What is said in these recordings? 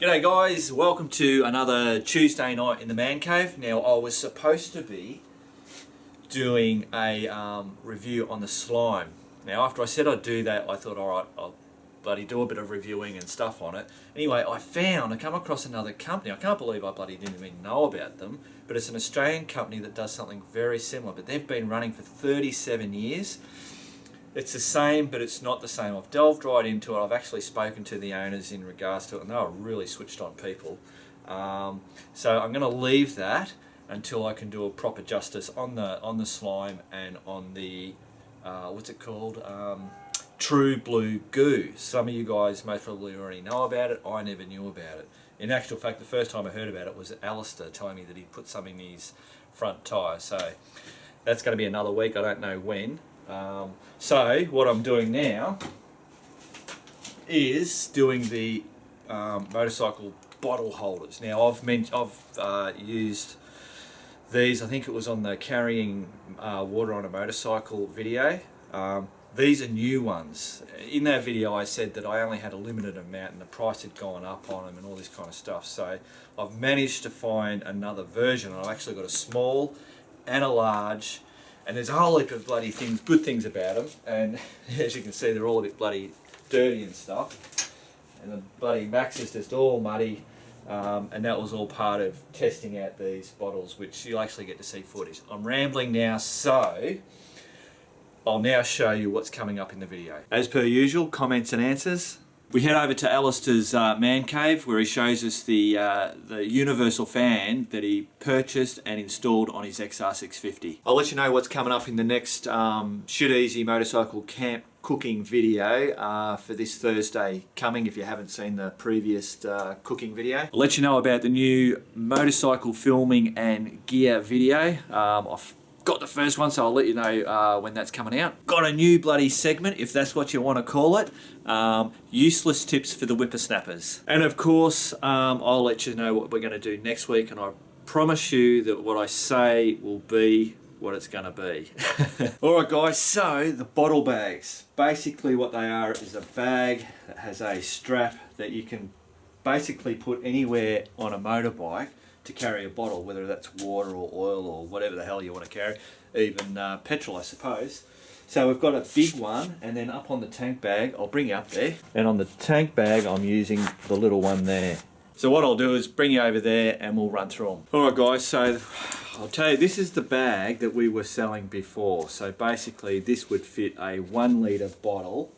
G'day guys, welcome to another Tuesday night in the man cave. Now I was supposed to be doing a review on the slime. Now after I said I'd do that, I thought alright, I'll bloody do a bit of reviewing and stuff on it. Anyway, I come across another company. I can't believe I bloody didn't even know about them, but it's an Australian company that does something very similar, but they've been running for 37 years. It's the same, but it's not the same. I've delved right into it. I've actually spoken to the owners in regards to it, and they are really switched on people. So I'm going to leave that until I can do a proper justice on the slime and on the what's it called? True Blue Goo. Some of you guys most probably already know about it. I never knew about it. In actual fact, the first time I heard about it was Alastair telling me that he'd put some in his front tyre. So that's going to be another week. I don't know when. So what I'm doing now is doing the motorcycle bottle holders. Now I've used these. I think it was on the carrying water on a motorcycle video. These are new ones. In that video I said that I only had a limited amount and the price had gone up on them and all this kind of stuff. So I've managed to find another version. I've actually got a small and a large. And there's a whole heap of bloody things, good things about them, and as you can see they're all a bit bloody dirty and stuff. And the bloody max is just all muddy, and that was all part of testing out these bottles, which you'll actually get to see footage. I'm rambling now, so I'll now show you what's coming up in the video. As per usual, comments and answers. We head over to Alastair's man cave where he shows us the universal fan that he purchased and installed on his XR650. I'll let you know what's coming up in the next Shoot Easy motorcycle camp cooking video for this Thursday coming, if you haven't seen the previous cooking video. I'll let you know about the new motorcycle filming and gear video. I've got the first one, so I'll let you know when that's coming out. Got a new bloody segment, if that's what you want to call it. Useless tips for the whippersnappers. And of course, I'll let you know what we're going to do next week, and I promise you that what I say will be what it's going to be. Alright guys, so the bottle bags. Basically what they are is a bag that has a strap that you can basically put anywhere on a motorbike to carry a bottle, whether that's water or oil or whatever the hell you want to carry, even petrol I suppose. So we've got a big one, and then up on the tank bag, I'll bring you up there, and on the tank bag I'm using the little one there. So what I'll do is bring you over there and we'll run through them. Alright guys, so I'll tell you, this is the bag that we were selling before. So basically this would fit a 1 litre bottle,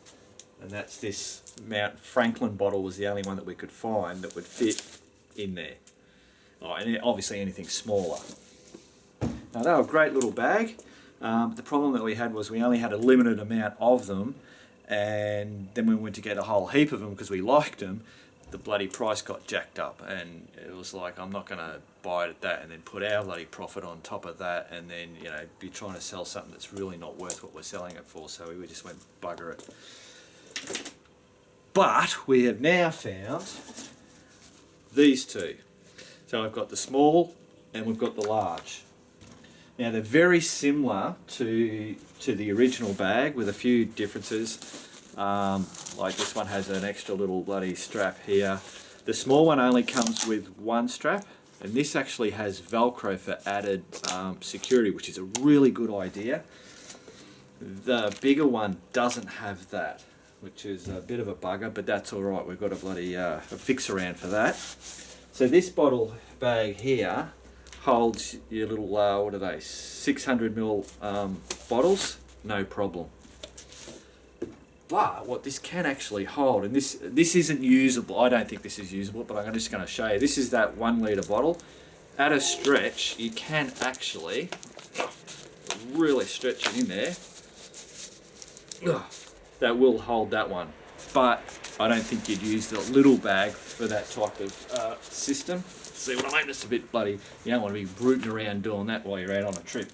and that's this Mount Franklin bottle was the only one that we could find that would fit in there. Oh, and obviously anything smaller. Now they were a great little bag. The problem that we had was we only had a limited amount of them, and then when we went to get a whole heap of them because we liked them, the bloody price got jacked up, and it was like, I'm not going to buy it at that and then put our bloody profit on top of that, and then, you know, be trying to sell something that's really not worth what we're selling it for. So we just went bugger it. But we have now found these two. So I've got the small and we've got the large. Now they're very similar to the original bag with a few differences. Like this one has an extra little bloody strap here. The small one only comes with one strap, and this actually has Velcro for added security, which is a really good idea. The bigger one doesn't have that, which is a bit of a bugger, but that's alright. We've got a bloody a fix around for that. So this bottle bag here holds your little, what are they, 600ml bottles, no problem. But what this can actually hold, and this isn't usable, I don't think this is usable, but I'm just going to show you. This is that 1 litre bottle. At a stretch, you can actually really stretch it in there. That will hold that one. But I don't think you'd use the little bag for that type of system. See what I mean? It's a bit bloody, you don't want to be rooting around doing that while you're out on a trip.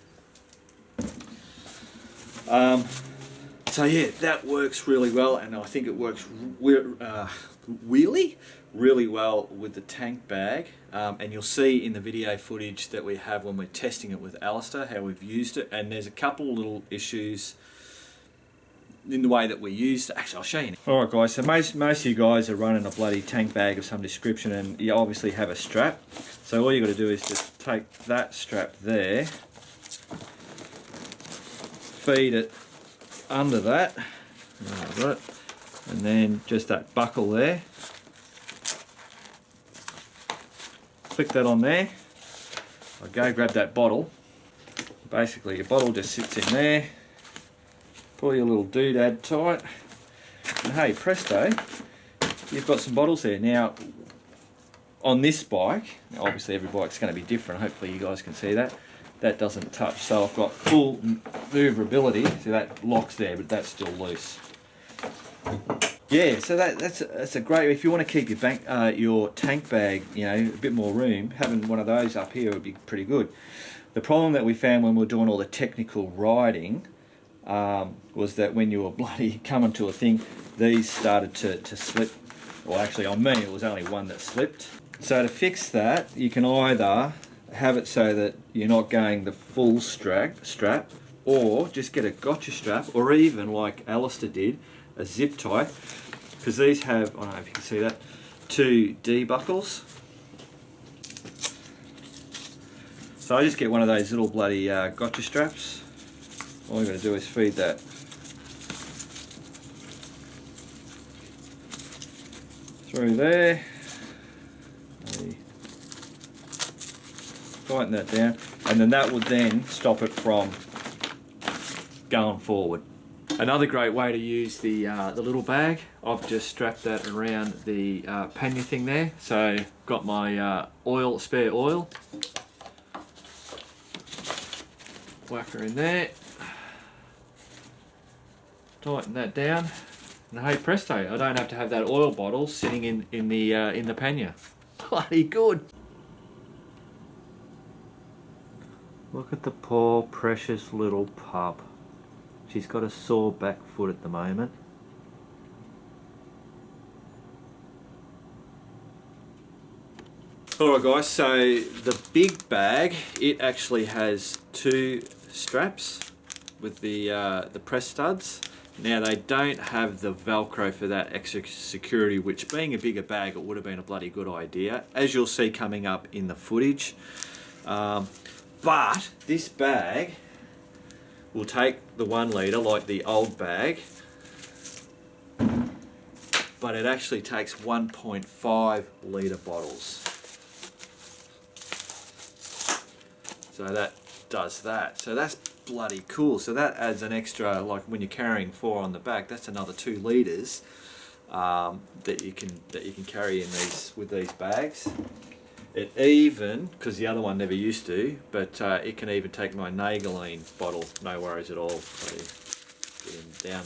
So yeah, that works really well, and I think it works really well with the tank bag. And you'll see in the video footage that we have when we're testing it with Alastair how we've used it, and there's a couple little issues in the way that we used. Actually, I'll show you. All right, guys. So most of you guys are running a bloody tank bag of some description, and you obviously have a strap. So all you got to do is just take that strap there, feed it under that. I've got it, and then just that buckle there. Click that on there. I'll go grab that bottle. Basically, your bottle just sits in there. Pull your little doodad tight, and hey, presto, you've got some bottles there. Now, on this bike, obviously every bike's going to be different. Hopefully, you guys can see that. That doesn't touch, so I've got full maneuverability. So that locks there, but that's still loose. Yeah, so that's a great. If you want to keep your tank bag, you know, a bit more room, having one of those up here would be pretty good. The problem that we found when we were doing all the technical riding was that when you were bloody coming to a thing, these started to slip. Well, actually, on me, it was only one that slipped. So to fix that, you can either have it so that you're not going the full strap, or just get a gotcha strap, or even like Alastair did, a zip tie, because these have, I don't know if you can see that, 2 D buckles. So I just get one of those little bloody gotcha straps. All you've got to do is feed that through there. Tighten that down, and then that would then stop it from going forward. Another great way to use the little bag, I've just strapped that around the pannier thing there. So got my spare oil, whack her in there, tighten that down, and hey presto, I don't have to have that oil bottle sitting in the pannier. Bloody good. Look at the poor precious little pup. She's got a sore back foot at the moment. Alright guys, so the big bag, it actually has 2 straps with the press studs. Now they don't have the Velcro for that extra security, which being a bigger bag, it would have been a bloody good idea, as you'll see coming up in the footage. But this bag will take the 1 litre like the old bag, but it actually takes 1.5 litre bottles. So that does that. So that's bloody cool. So that adds an extra, like when you're carrying 4 on the back, that's another 2 litres that you can carry in with these bags. It even, because the other one never used to, but it can even take my Nageline bottle, no worries at all. So get him down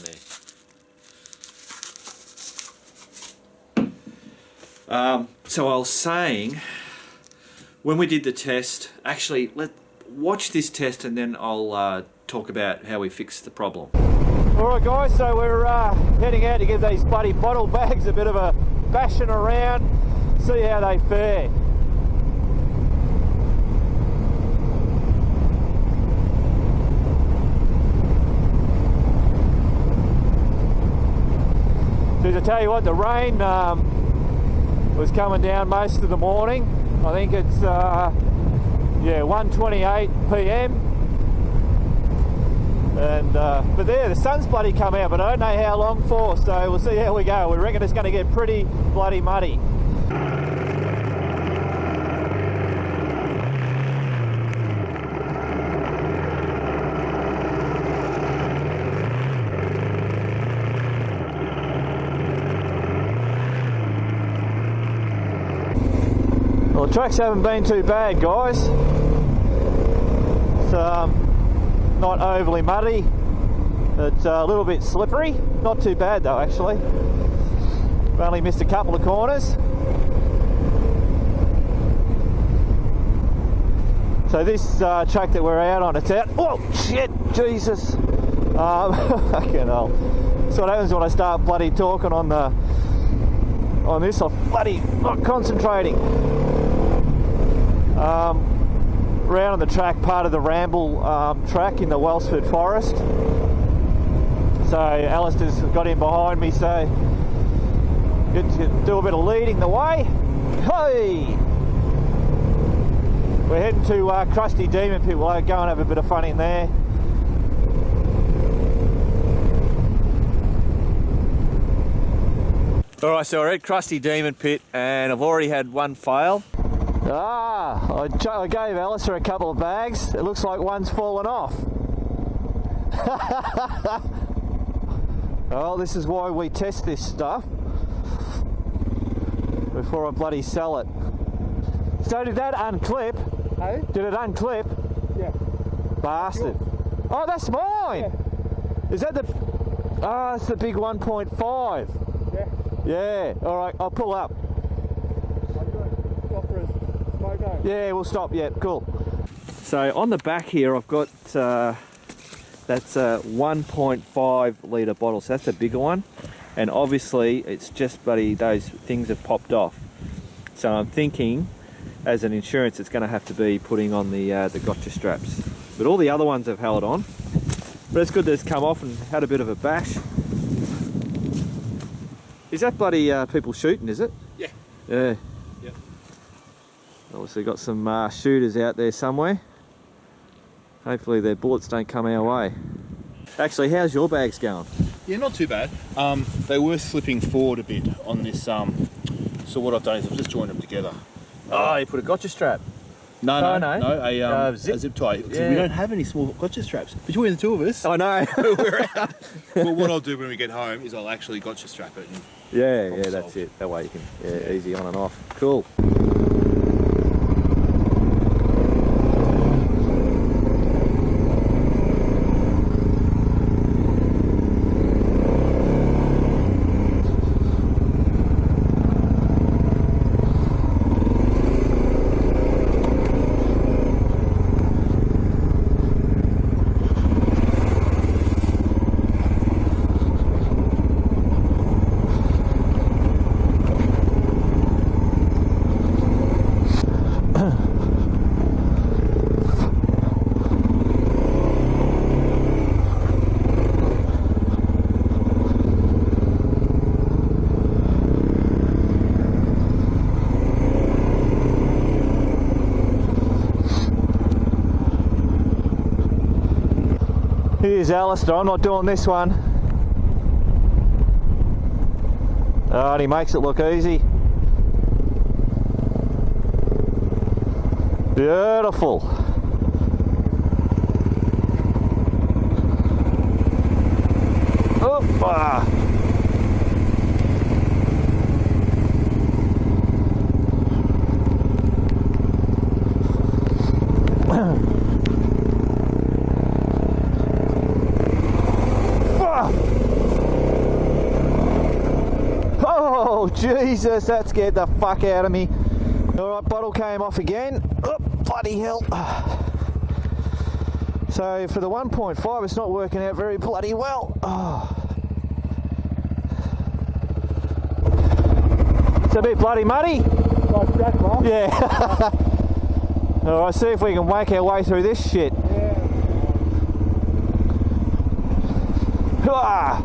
there. So I was saying, when we did the test, actually, watch this test and then I'll talk about how we fixed the problem. Alright guys, so we're heading out to give these bloody bottle bags a bit of a bashing around, see how they fare. I tell you what, the rain was coming down most of the morning. I think it's 1:28 p.m. and but there, the sun's bloody come out, but I don't know how long for, so we'll see how we go. We reckon it's going to get pretty bloody muddy. Well, the tracks haven't been too bad, guys. It's not overly muddy. It's a little bit slippery. Not too bad though, actually. We've only missed a couple of corners. So this track that we're out on, it's out. Oh shit, Jesus! Fucking hell. That's what happens when I start bloody talking on this. I'm bloody not concentrating. Round on the track, part of the Ramble track in the Welsford Forest. So Alastair's got in behind me, so get to do a bit of leading the way. Hey! We're heading to Crusty Demon Pit. We'll go and have a bit of fun in there. Alright, so we're at Crusty Demon Pit and I've already had one fail. I gave Alastair a couple of bags. It looks like one's fallen off. Well, this is why we test this stuff before I bloody sell it. So did that unclip? Hey? Did it unclip? Yeah. Bastard. Oh, that's mine! Yeah. Is that the... Oh, it's the big 1.5. Yeah. Yeah, alright, I'll pull up. Yeah, we'll stop, yeah, cool. So on the back here I've got, that's a 1.5 litre bottle, so that's a bigger one. And obviously it's just bloody, those things have popped off. So I'm thinking, as an insurance, it's going to have to be putting on the gotcha straps. But all the other ones have held on. But it's good that it's come off and had a bit of a bash. Is that bloody people shooting, is it? Yeah. Yeah. Yep. Obviously got some shooters out there somewhere. Hopefully their bullets don't come our way. Actually, how's your bags going? Yeah, not too bad. They were slipping forward a bit on this, so what I've done is I've just joined them together. Oh, you put a gotcha strap? No, a zip tie. Yeah. We don't have any small gotcha straps. Between the two of us, I know. We're out. Well, what I'll do when we get home is I'll actually gotcha strap it. And yeah, that's it. That way you can, easy on and off. Cool. Here's Alastair, I'm not doing this one. Oh, and he makes it look easy. Beautiful. Oop, Oh, Jesus, that scared the fuck out of me. Alright, bottle came off again. Oh, bloody hell. So for the 1.5, it's not working out very bloody well. Oh. It's a bit bloody muddy. Nice track, Mark. Yeah. Alright, see if we can wake our way through this shit. Yeah. Ah.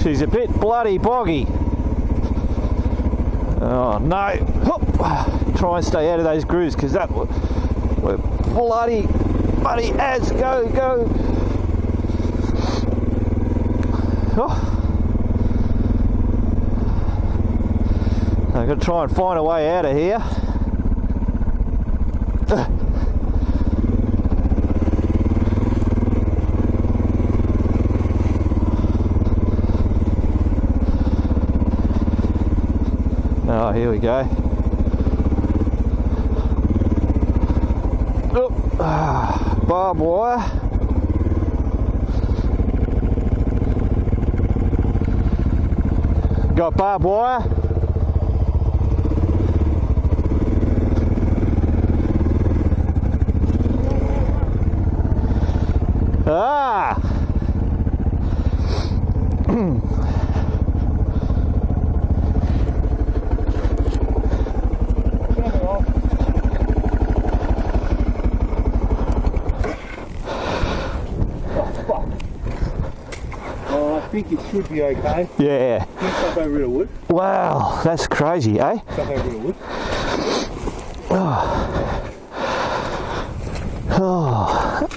She's a bit bloody boggy. Oh no. Try and stay out of those grooves because that we're bloody as go. Oh. I'm going to try and find a way out of here. Oh, here we go. Oh, barbed wire. Got barbed wire. Ah! think it should be okay. Yeah. Can you stop over a bit of wood? Wow, that's crazy, eh? Stop over a bit of wood. Oh,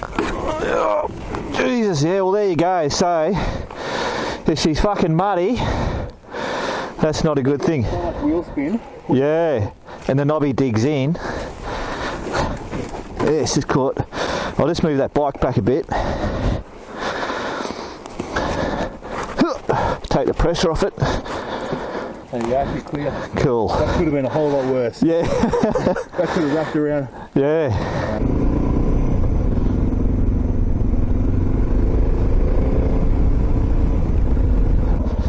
Jesus, yeah, well there you go. So, if she's fucking muddy, that's not a good thing. Like wheel spin. Yeah, and the knobby digs in. Yes, it's caught. I'll just move that bike back a bit. Take the pressure off it. There you go, she's clear. Cool. That could have been a whole lot worse. Yeah. That could have wrapped around. Yeah.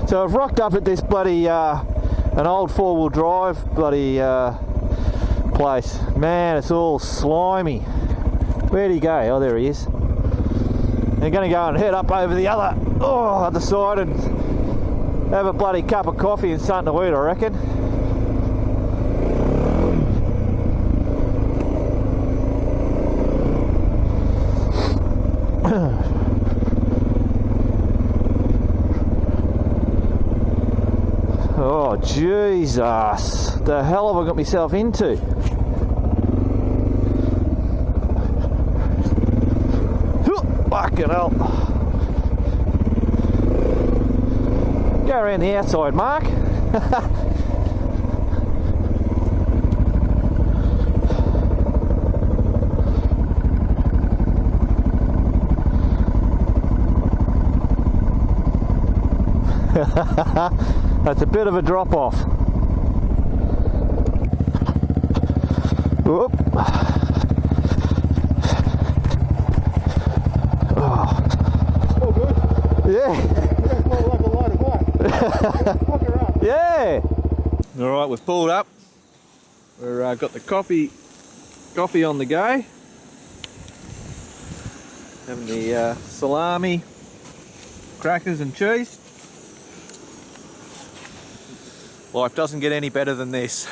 So I've rocked up at this bloody, an old four-wheel drive bloody place. Man, it's all slimy. Where'd he go? Oh, there he is. They're going to go and head up over the other side and have a bloody cup of coffee and something to eat, I reckon. Oh, Jesus. The hell have I got myself into? Fucking hell. Go around the outside, Mark. That's a bit of a drop off. Whoop. All good. Yeah. That's more like a light of bike. Fuck her up. Yeah. All right, we've pulled up. We're got the coffee on the go. Having the salami, crackers and cheese. Life doesn't get any better than this.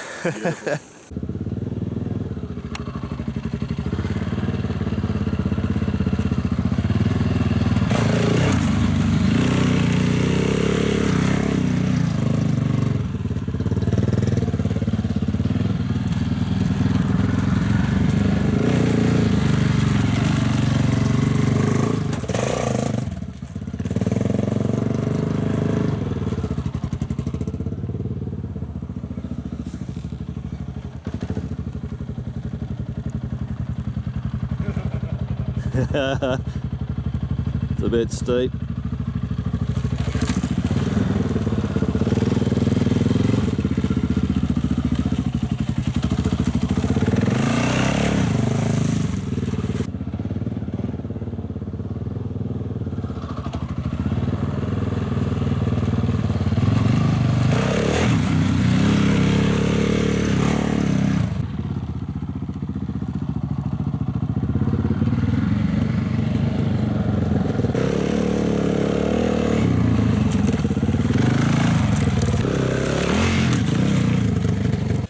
It's a bit steep.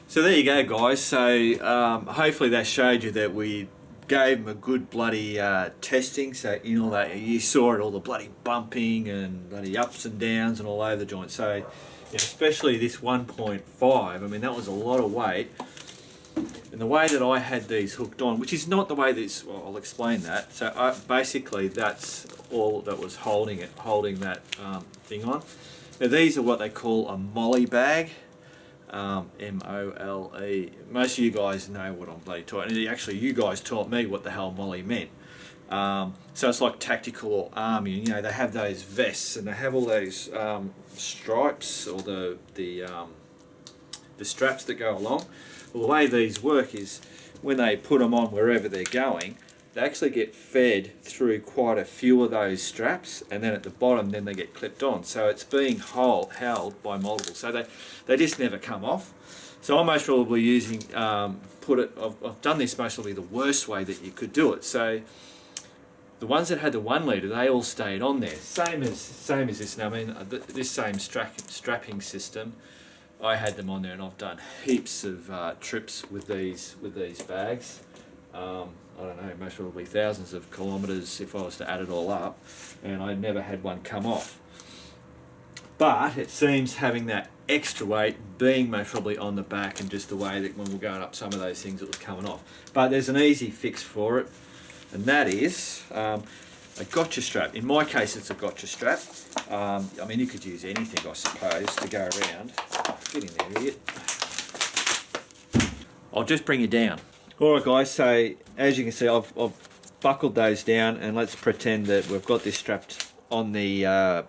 So there you go, guys. So hopefully that showed you that we gave them a good bloody testing. So in all that, you saw it, all the bloody bumping and bloody ups and downs and all over the joint. So especially this 1.5, I mean that was a lot of weight. And the way that I had these hooked on, which is not the way this, well, I'll explain that. So basically that's all that was holding that thing on. Now these are what they call a molly bag. M-O-L-E. Most of you guys know what I'm bloody talking. Actually, you guys taught me what the hell molly meant. So it's like tactical or army. You know, they have those vests and they have all those stripes or the straps that go along. Well, the way these work is when they put them on wherever they're going, they actually get fed through quite a few of those straps, and then at the bottom then they get clipped on. So it's being held by multiple. So they just never come off. So I'm most probably using, I've done this most probably the worst way that you could do it. So the ones that had the 1 litre, they all stayed on there. Same as this. Now, I mean, this same strapping system, I had them on there, and I've done heaps of trips with these bags. I don't know, most probably thousands of kilometres if I was to add it all up, and I never had one come off. but it seems having that extra weight being most probably on the back and just the way that when we're going up some of those things it was coming off. But there's an easy fix for it, and that is a gotcha strap. In my case it's a gotcha strap. I mean, you could use anything I suppose to go around. Get in there, idiot. I'll just bring you down. Alright guys, so as you can see I've buckled those down, and let's pretend that we've got this strapped on the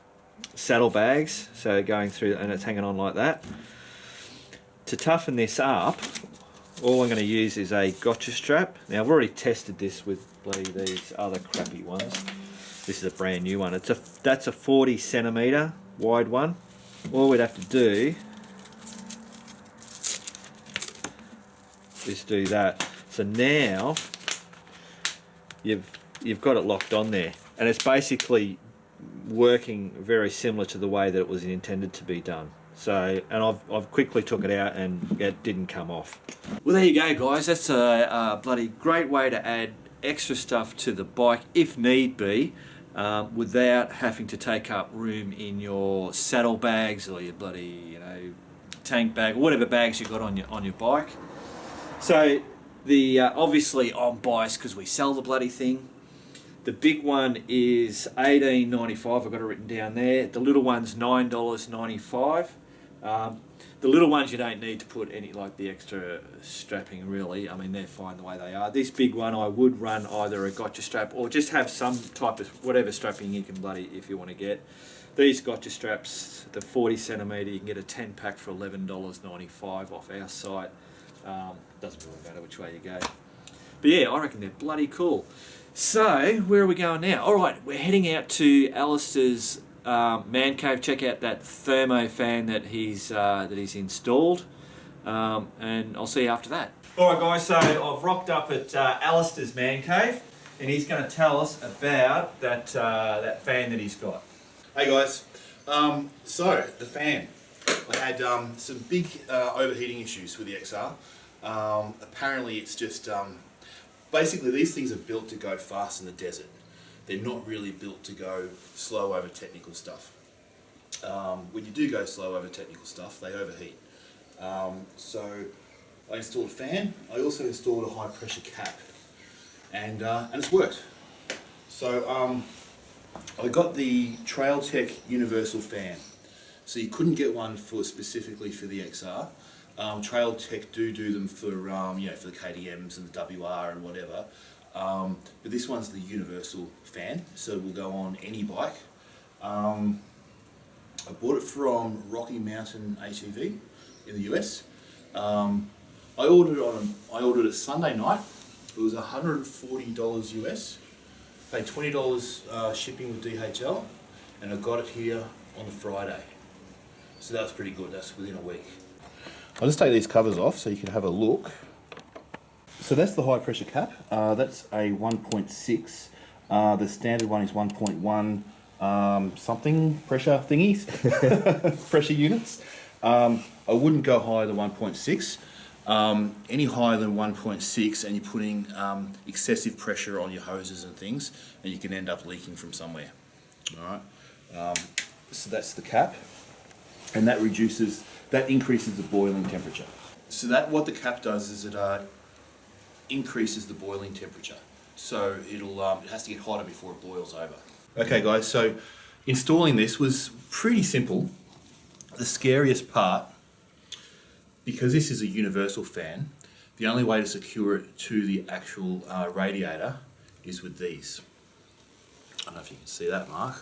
saddlebags, so going through, and it's hanging on like that. To toughen this up, all I'm going to use is a gotcha strap. Now I've already tested this with these other crappy ones. This is a brand new one. That's a 40 centimetre wide one. All we'd have to do is do that. So now you've got it locked on there, and it's basically working very similar to the way that it was intended to be done. So, and I've quickly took it out and it didn't come off. Well, there you go guys, that's a bloody great way to add extra stuff to the bike if need be, without having to take up room in your saddlebags or your bloody, you know, tank bag, or whatever bags you've got on your bike. So the obviously I'm biased because we sell the bloody thing. The big one is $18.95. I've got it written down there. The little one's $9.95. The little ones you don't need to put any, like the extra strapping really. I mean, they're fine the way they are. This big one I would run either a gotcha strap or just have some type of whatever strapping you can bloody, if you want to get. These gotcha straps, the 40 centimetre, you can get a 10 pack for $11.95 off our site. Doesn't really matter which way you go. But yeah, I reckon they're bloody cool. So, where are we going now? Alright, we're heading out to Alastair's man cave. Check out that thermo fan that he's installed. And I'll see you after that. Alright guys, so I've rocked up at Alastair's man cave, and he's going to tell us about that fan that he's got. Hey guys, so the fan. I had some big overheating issues with the XR. Apparently it's just, basically these things are built to go fast in the desert. They're not really built to go slow over technical stuff. When you do go slow over technical stuff, they overheat. So I installed a fan. I also installed a high pressure cap, and it's worked. So I got the Trailtech Universal Fan. So you couldn't get one specifically for the XR. Trailtech do them for you know, for the KTMs and the WR and whatever. But this one's the universal fan, so it will go on any bike. I bought it from Rocky Mountain ATV in the US. I ordered it Sunday night. It was $140 US. Paid $20 shipping with DHL, and I got it here on the Friday. So that was pretty good. That's within a week. I'll just take these covers off so you can have a look. So that's the high pressure cap. That's a 1.6. The standard one is 1.1 something pressure thingies, pressure units. I wouldn't go higher than 1.6. Any higher than 1.6 and you're putting excessive pressure on your hoses and things, and you can end up leaking from somewhere. All right. So that's the cap, and that increases the boiling temperature. So what the cap does is it increases the boiling temperature. So it has to get hotter before it boils over. Okay guys, so installing this was pretty simple. The scariest part, because this is a universal fan, the only way to secure it to the actual radiator is with these. I don't know if you can see that, Mark.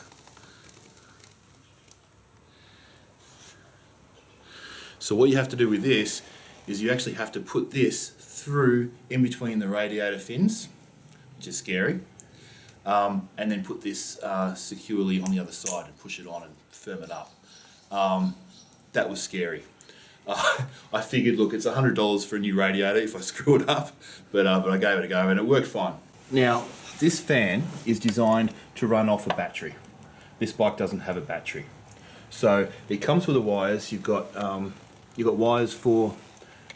So what you have to do with this is you actually have to put this through in between the radiator fins, which is scary, and then put this securely on the other side and push it on and firm it up. That was scary. I figured, look, it's $100 for a new radiator if I screw it up, but I gave it a go and it worked fine. Now, this fan is designed to run off a battery. This bike doesn't have a battery. So it comes with the wires. You've got wires for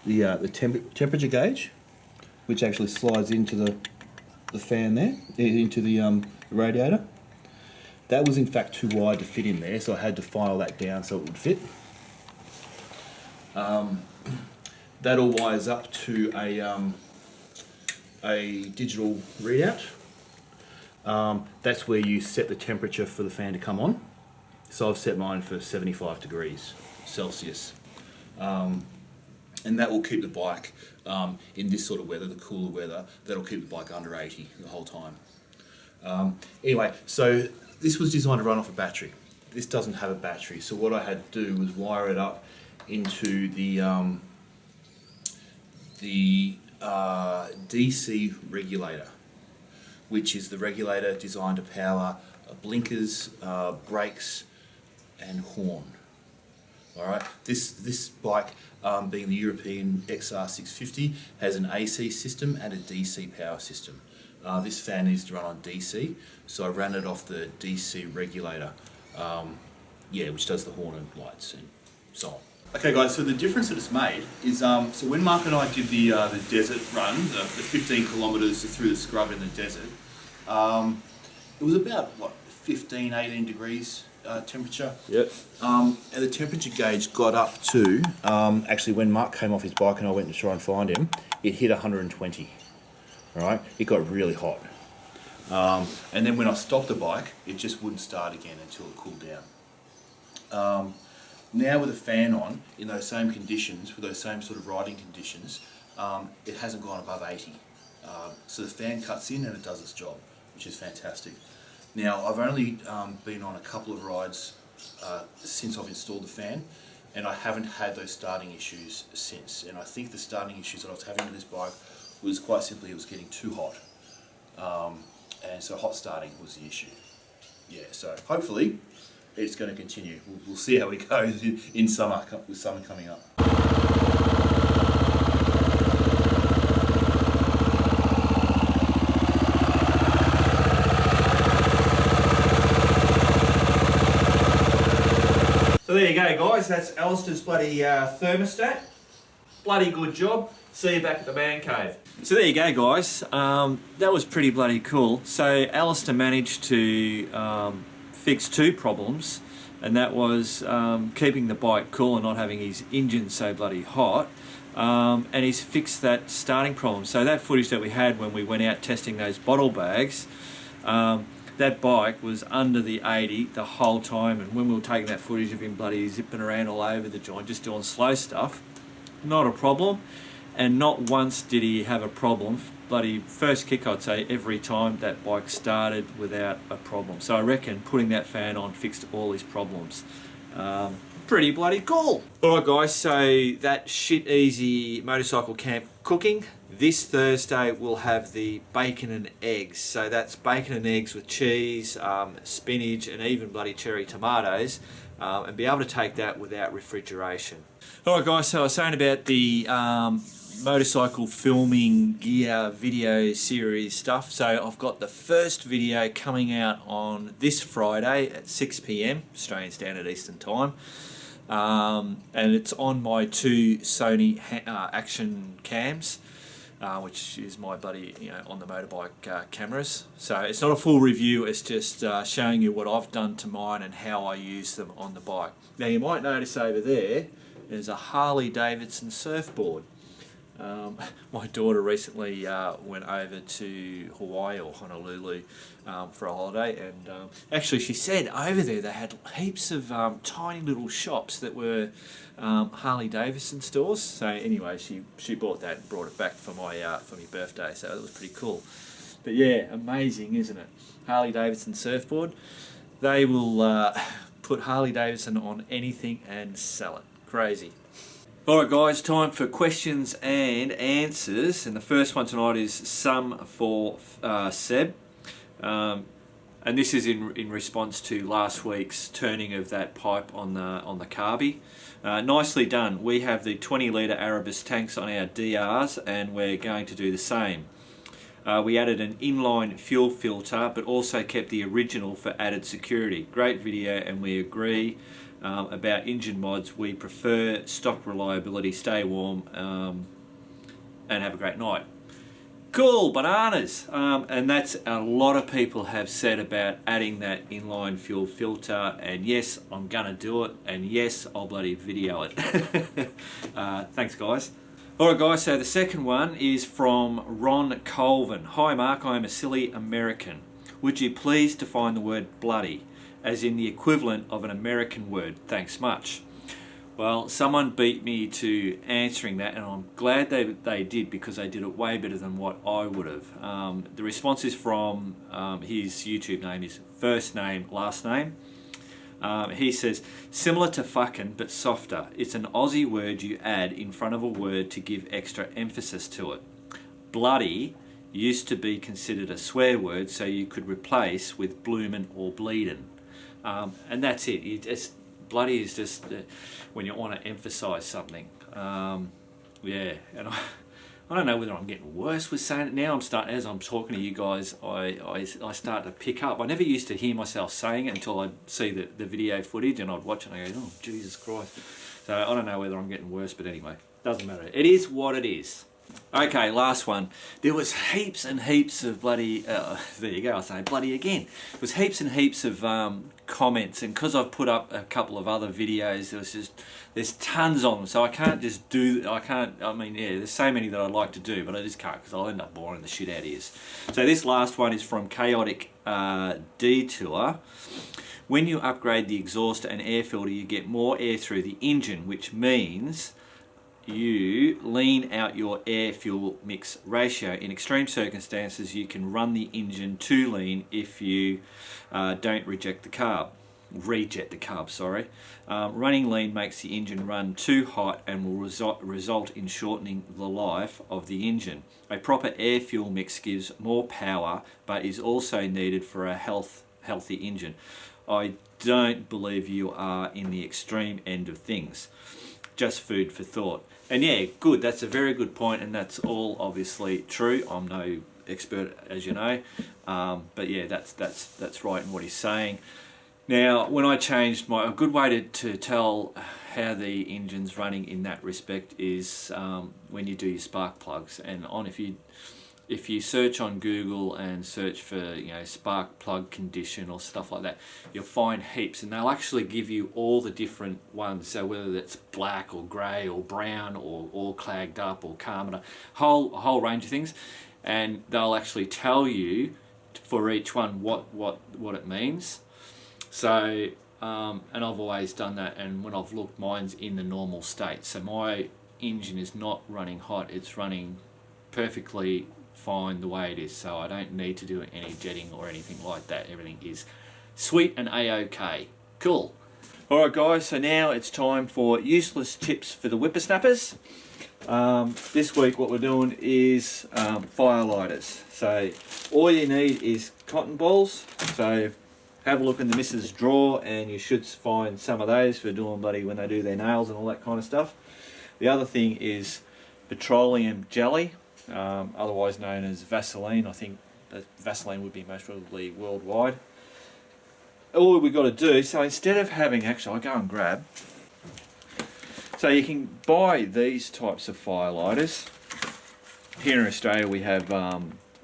the temperature gauge, which actually slides into the fan there, into the radiator. That was in fact too wide to fit in there, so I had to file that down so it would fit. That all wires up to a digital readout. That's where you set the temperature for the fan to come on. So I've set mine for 75 degrees Celsius. And that will keep the bike in this sort of weather, the cooler weather, that'll keep the bike under 80 the whole time. Anyway, so this was designed to run off a battery. This doesn't have a battery, so what I had to do was wire it up into the DC regulator, which is the regulator designed to power blinkers, brakes, and horn. All right, this bike, being the European XR650, has an AC system and a DC power system. This fan needs to run on DC, so I ran it off the DC regulator, which does the horn and lights and so on. Okay guys, so the difference that it's made is, so when Mark and I did the desert run, the 15 kilometres through the scrub in the desert, it was about, 15, 18 degrees temperature. Yep. And the temperature gauge got up to, actually when Mark came off his bike and I went to try and find him, it hit 120. Alright, it got really hot. And then when I stopped the bike, it just wouldn't start again until it cooled down. Now with a fan on, in those same conditions, with those same sort of riding conditions, it hasn't gone above 80. So the fan cuts in and it does its job, which is fantastic. Now I've only been on a couple of rides since I've installed the fan, and I haven't had those starting issues since. And I think the starting issues that I was having with this bike was quite simply it was getting too hot. And so hot starting was the issue. Yeah, so hopefully it's going to continue. We'll see how it goes in summer, with summer coming up. So there you go, guys. That's Alastair's bloody thermostat. Bloody good job. See you back at the man cave. So there you go, guys. That was pretty bloody cool. So Alastair managed to fix two problems, and that was keeping the bike cool and not having his engine so bloody hot. And he's fixed that starting problem. So that footage that we had when we went out testing those bottle bags, that bike was under the 80 the whole time, and when we were taking that footage of him bloody zipping around all over the joint, just doing slow stuff, not a problem. And not once did he have a problem. Bloody first kick, I'd say, every time that bike started without a problem. So I reckon putting that fan on fixed all his problems. Pretty bloody cool. Alright guys, so that shit easy motorcycle camp cooking. This Thursday we'll have the bacon and eggs. So that's bacon and eggs with cheese, spinach, and even bloody cherry tomatoes. And be able to take that without refrigeration. Alright guys, so I was saying about the motorcycle filming gear video series stuff. So I've got the first video coming out on this Friday at 6 PM Australian Standard Eastern Time, and it's on my two Sony action cams, which is my buddy, on the motorbike cameras. So it's not a full review, it's just showing you what I've done to mine and how I use them on the bike. Now you might notice over there's a Harley Davidson surfboard. My daughter recently went over to Hawaii or Honolulu for a holiday, and actually she said over there they had heaps of tiny little shops that were Harley Davidson stores. So anyway, she bought that and brought it back for my birthday, so that was pretty cool. But yeah, amazing, isn't it? Harley Davidson surfboard. They will put Harley Davidson on anything and sell it. Crazy. Alright guys, time for questions and answers, and the first one tonight is some for Seb, and this is in response to last week's turning of that pipe on the carby. Nicely done. We have the 20 litre Arabus tanks on our DRs, and we're going to do the same. We added an inline fuel filter, but also kept the original for added security. Great video, and we agree. About engine mods, we prefer stock reliability, stay warm, and have a great night. Cool, bananas. And that's a lot of people have said about adding that inline fuel filter, and yes, I'm gonna do it, and yes, I'll bloody video it. Thanks guys. Alright guys, so the second one is from Ron Colvin. Hi Mark, I am a silly American. Would you please define the word bloody as in the equivalent of an American word? Thanks much. Well, someone beat me to answering that, and I'm glad they did, because they did it way better than what I would have. The response is from his YouTube name is first name, last name. He says, similar to fucking but softer. It's an Aussie word you add in front of a word to give extra emphasis to it. Bloody used to be considered a swear word, so you could replace with bloomin' or bleedin'. And that's it. Bloody is just when you want to emphasise something. Yeah, and I don't know whether I'm getting worse with saying it now. As I'm talking to you guys, I start to pick up. I never used to hear myself saying it until I'd see the video footage, and I'd watch it and I go, oh, Jesus Christ. So I don't know whether I'm getting worse, but anyway, doesn't matter. It is what it is. Okay, last one. There was heaps and heaps of bloody, there you go, I'll say bloody again. There was heaps and heaps of comments, and because I've put up a couple of other videos, there's tons of them, so I can't just I mean, yeah, there's so many that I'd like to do, but I just can't, because I'll end up boring the shit out of you. So this last one is from Chaotic Detour. When you upgrade the exhaust and air filter, you get more air through the engine, which means you lean out your air-fuel mix ratio. In extreme circumstances, you can run the engine too lean if you don't reject the carb. Running lean makes the engine run too hot and will result in shortening the life of the engine. A proper air-fuel mix gives more power, but is also needed for a healthy engine. I don't believe you are in the extreme end of things. Just food for thought. And yeah, good, that's a very good point, and that's all obviously true. I'm no expert, as you know, but yeah, that's right in what he's saying. Now, when I changed a good way to tell how the engine's running in that respect is when you do your spark plugs, and if you search on Google and search for, you know, spark plug condition or stuff like that, you'll find heaps, and they'll actually give you all the different ones. So whether that's black or grey or brown or all clagged up or calm, a whole range of things, and they'll actually tell you for each one what it means. So and I've always done that, and when I've looked, mine's in the normal state. So my engine is not running hot; it's running perfectly fine the way it is, so I don't need to do any jetting or anything like that. Everything is sweet and a-okay. Cool. Alright guys, so now it's time for useless tips for the whippersnappers. This week what we're doing is fire lighters. So all you need is cotton balls. So have a look in the missus' drawer and you should find some of those for doing bloody when they do their nails and all that kind of stuff. The other thing is petroleum jelly. Otherwise known as Vaseline. I think that Vaseline would be most probably worldwide. All we've got to do, so instead of having, actually I'll go and grab, so you can buy these types of fire lighters. Here in Australia we have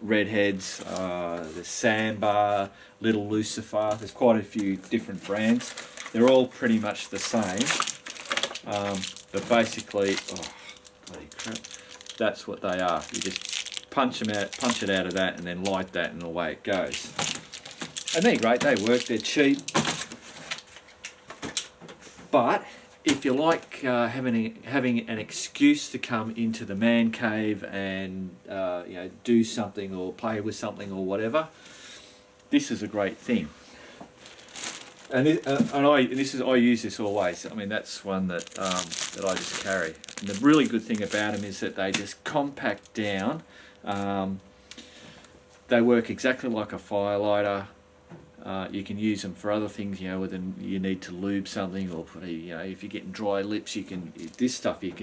Redheads, the Samba, Little Lucifer, there's quite a few different brands. They're all pretty much the same, but basically, oh bloody crap. That's what they are. You just punch it out of that, and then light that, and away it goes. And they're great. They work. They're cheap. But if you like having an excuse to come into the man cave and you know, do something or play with something or whatever, this is a great thing. And I use this always. I mean, that's one that that I just carry. And the really good thing about them is that they just compact down. They work exactly like a fire lighter. You can use them for other things, you know, whether you need to lube something, or you know, if you're getting dry lips, you can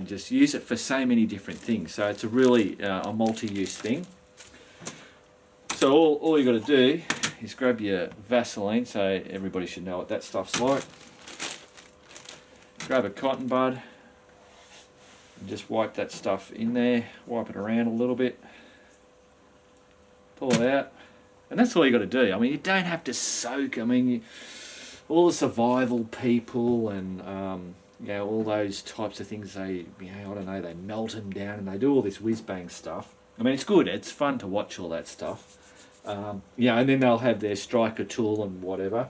just use it for so many different things. So it's a really a multi-use thing. So all you got to do is grab your Vaseline, so everybody should know what that stuff's like. Grab a cotton bud and just wipe that stuff in there, wipe it around a little bit. pull it out, and that's all you got to do. I mean, you don't have to soak. I mean, all the survival people and you know, all those types of things, they, you know, I don't know, they melt them down and they do all this whiz bang stuff. I mean, it's good. It's fun to watch all that stuff. Yeah, and then they'll have their striker tool and whatever.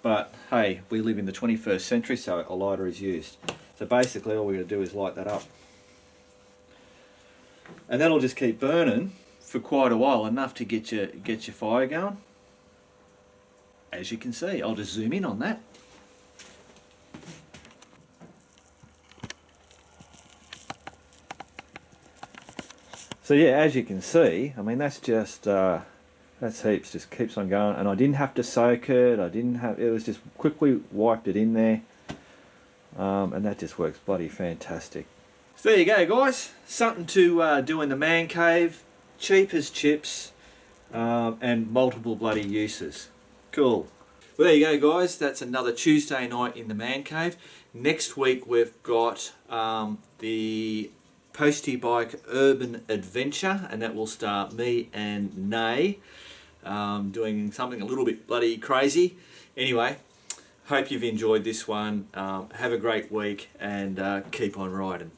But hey, we live in the 21st century, so a lighter is used. So basically, all we're going to do is light that up, and that'll just keep burning for quite a while, enough to get your fire going. As you can see, I'll just zoom in on that. So yeah, as you can see, I mean, that's just that's heaps, just keeps on going, and I didn't have to soak it. It was just quickly wiped it in there, and that just works bloody fantastic. So there you go, guys, something to do in the man cave, cheap as chips, and multiple bloody uses. Cool. Well, there you go, guys, that's another Tuesday night in the man cave. Next week we've got the Postie Bike Urban Adventure, and that will start me and Nay doing something a little bit bloody crazy. Anyway, hope you've enjoyed this one. Have a great week, and keep on riding.